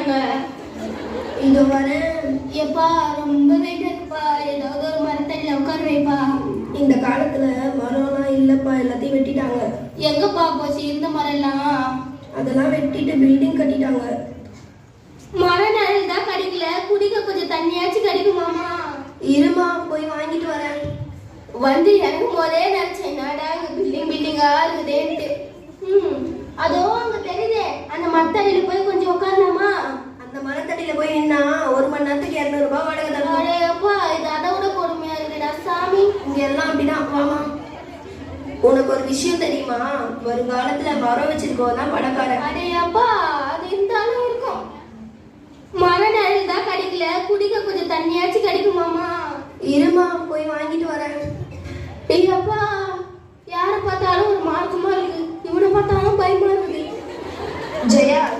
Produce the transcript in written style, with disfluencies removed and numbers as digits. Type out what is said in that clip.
வெட்டிட்டாங்க. இதோ வரேன். எப்பா ரொம்ப வெயிட் இருக்குப்பா, ஏதாவது ஒரு மரத்தடியில உட்கார வைப்பா. இந்த காலத்துல மரம்லாம் இல்லப்பா, எல்லாத்தையும் வெட்டிட்டாங்க. எங்கப்பா போச்சு இருந்த மரம் எல்லாம்? அதெல்லாம் வெட்டிட்டு பில்டிங் கட்டிட்டாங்க. மர நிழல் தான் கிடைக்கல, குடிக்க கொஞ்சம் தண்ணியாச்சும் கிடைக்குமாமா? இருமா போய் வாங்கிட்டு வரேன். வந்து இறங்கும் போதே நினைச்சேன், என்னடா பில்டிங்கா இருக்குதேன்ட்டு. அதோ அங்க தெரியுதே, அந்த மரத்தடியில போய் கொஞ்சம் உட்காரலாமா? அந்த மரத்தடியில போய் நின்னா 1 மணி நேரத்துக்கு 200 ரூபாய் வாடகை தரணும். அடேப்பா, இது அதை விட கொடுமையா இருக்குடா சாமி. இங்க எல்லாம் அப்படிதான். வாமா. உனக்கு ஒரு விஷயம் தெரியுமா? வருங்காலத்துல மரம் வச்சிருக்கோம் தான் பணக்காரன். அடேப்பா,